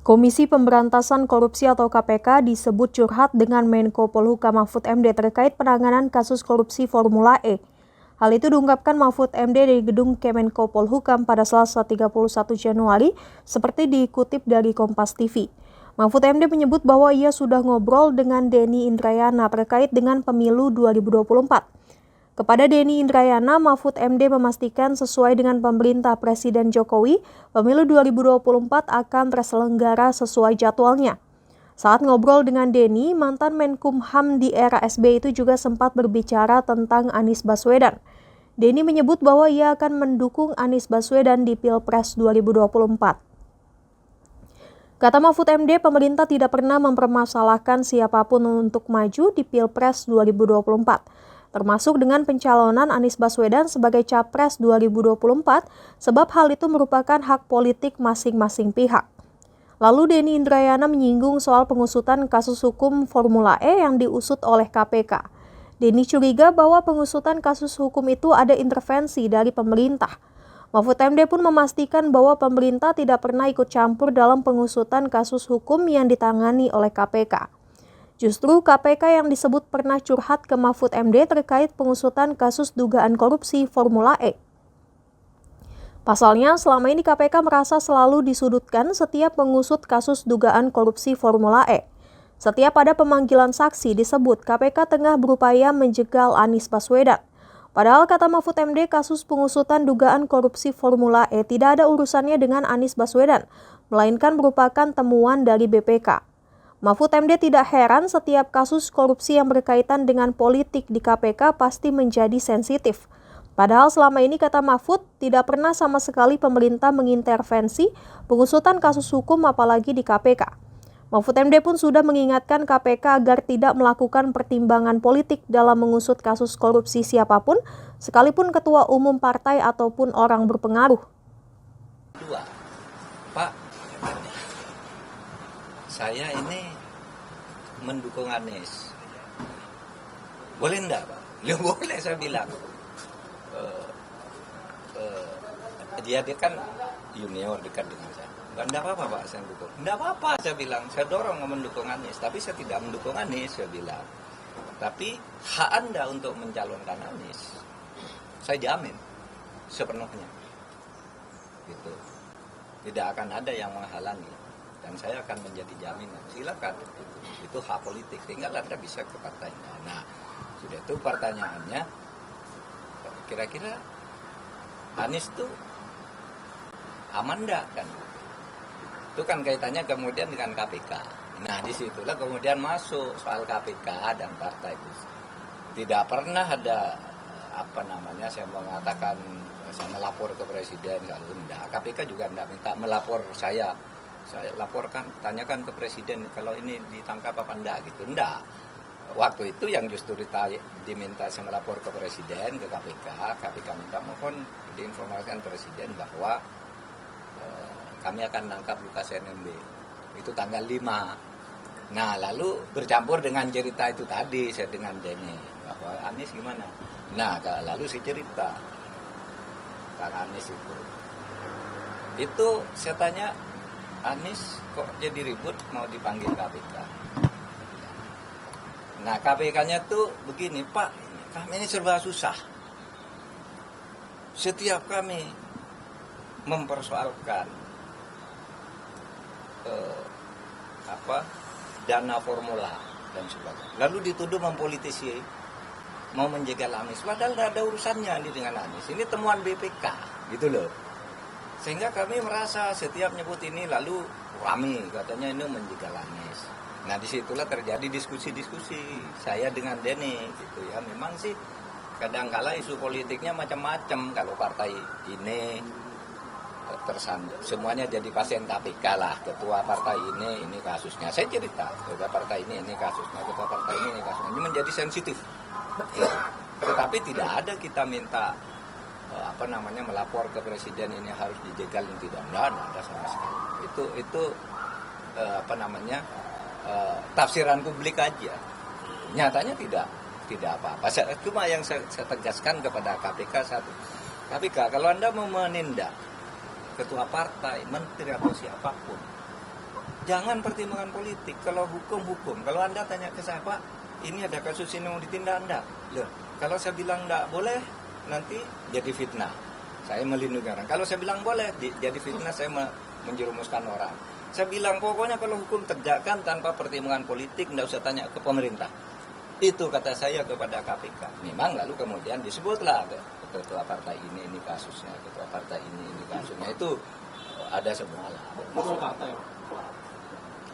Komisi Pemberantasan Korupsi atau KPK disebut curhat dengan Menko Polhukam Mahfud MD terkait penanganan kasus korupsi Formula E. Hal itu diungkapkan Mahfud MD di gedung Kemenko Polhukam pada Selasa 31 Januari, seperti dikutip dari Kompas TV. Mahfud MD menyebut bahwa ia sudah ngobrol dengan Denny Indrayana terkait dengan pemilu 2024. Kepada Denny Indrayana, Mahfud MD memastikan sesuai dengan pemerintah Presiden Jokowi, pemilu 2024 akan terselenggara sesuai jadwalnya. Saat ngobrol dengan Denny, mantan Menkumham di era SBY itu juga sempat berbicara tentang Anies Baswedan. Denny menyebut bahwa ia akan mendukung Anies Baswedan di Pilpres 2024. Kata Mahfud MD, pemerintah tidak pernah mempermasalahkan siapapun untuk maju di Pilpres 2024. Termasuk dengan pencalonan Anies Baswedan sebagai Capres 2024, sebab hal itu merupakan hak politik masing-masing pihak. Lalu Denny Indrayana menyinggung soal pengusutan kasus hukum Formula E yang diusut oleh KPK. Denny curiga bahwa pengusutan kasus hukum itu ada intervensi dari pemerintah. Mahfud MD pun memastikan bahwa pemerintah tidak pernah ikut campur dalam pengusutan kasus hukum yang ditangani oleh KPK. Justru KPK yang disebut pernah curhat ke Mahfud MD terkait pengusutan kasus dugaan korupsi Formula E. Pasalnya, selama ini KPK merasa selalu disudutkan setiap mengusut kasus dugaan korupsi Formula E. Setiap ada pemanggilan saksi disebut KPK tengah berupaya menjegal Anies Baswedan. Padahal kata Mahfud MD, kasus pengusutan dugaan korupsi Formula E tidak ada urusannya dengan Anies Baswedan, melainkan merupakan temuan dari BPK. Mahfud MD tidak heran setiap kasus korupsi yang berkaitan dengan politik di KPK pasti menjadi sensitif. Padahal selama ini kata Mahfud, tidak pernah sama sekali pemerintah mengintervensi pengusutan kasus hukum apalagi di KPK. Mahfud MD pun sudah mengingatkan KPK agar tidak melakukan pertimbangan politik dalam mengusut kasus korupsi siapapun, sekalipun ketua umum partai ataupun orang berpengaruh. Pak, saya ini mendukung Anies. Boleh enggak, Pak? Ya boleh, saya bilang. Dia kan junior dekat dengan saya. Enggak apa-apa, Pak, saya dukung. Enggak apa-apa, saya bilang. Saya dorong mendukung Anies, tapi saya tidak mendukung Anies, saya bilang. Tapi hak Anda untuk mencalonkan Anies, saya jamin sepenuhnya. Gitu. Tidak akan ada yang menghalangi. Dan saya akan menjadi jaminan. Silakan, itu hak politik. Tinggal Anda bisa ke partainya. Nah, sudah itu pertanyaannya, kira-kira Anies itu aman enggak kan? Itu kan kaitannya kemudian dengan KPK. Nah, disitulah kemudian masuk soal KPK dan partai itu. Tidak pernah ada saya mengatakan saya melapor ke presiden, kalau enggak. KPK juga enggak minta melapor saya laporkan, tanyakan ke presiden kalau ini ditangkap apa enggak gitu. Enggak. Waktu itu yang justru diminta saya melapor ke presiden, ke KPK. KPK minta mohon diinformasikan presiden bahwa kami akan menangkap Lukas NMB. Itu tanggal 5. Nah, lalu bercampur dengan cerita itu tadi saya dengan Denny bahwa Anies gimana. Nah, lalu saya cerita Kang Anies itu saya tanya, Anies kok jadi ribut mau dipanggil KPK. Nah, KPK-nya tuh begini, Pak, kami ini serba susah. Setiap kami mempersoalkan dana formula dan sebagainya, lalu dituduh mempolitisi, mau menjegal Anies, padahal tidak ada urusannya ini dengan Anies. Ini temuan BPK, gitu loh. Sehingga kami merasa setiap nyebut ini lalu rame, katanya ini menjegal Anies. Nah, disitulah terjadi diskusi-diskusi saya dengan Denny, gitu ya. Memang sih kadang-kala isu politiknya macam-macam. Kalau partai ini tersandung, semuanya jadi pasien KPK lah. Ketua partai ini kasusnya. Saya cerita, ketua partai ini kasusnya, ketua partai ini kasusnya. Ini menjadi sensitif. Tetapi tidak ada kita minta melapor ke presiden ini harus dijegal, tidak ada sama sekali. Itu tafsiran publik aja. Nyatanya tidak apa-apa. Cuma yang saya tegaskan kepada KPK satu. KPK, kalau Anda mau menindak ketua partai, menteri atau siapapun, Jangan pertimbangan politik. Kalau hukum. Kalau Anda tanya ke saya, Pak, ini ada kasus ini mau ditindak enggak? Loh, kalau saya bilang enggak boleh, nanti jadi fitnah. Saya melindungi orang. Kalau saya bilang boleh, jadi fitnah, saya menjerumuskan orang. Saya bilang pokoknya kalau hukum tegakkan tanpa pertimbangan politik, enggak usah tanya ke pemerintah. Itu kata saya kepada KPK. Memang lalu kemudian disebutlah ketua partai ini kasusnya, ketua partai ini kasusnya. Itu ada semua lah.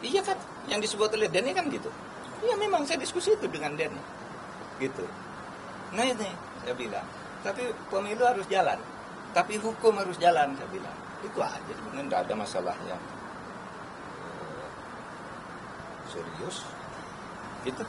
Iya kan, yang disebut oleh Denny kan gitu. Iya memang saya diskusi itu dengan Denny. Gitu. Nah ini saya bilang. Tapi pemilu harus jalan. Tapi hukum harus jalan, saya bilang. Itu aja sebenarnya, tidak ada masalah yang serius. Gitu.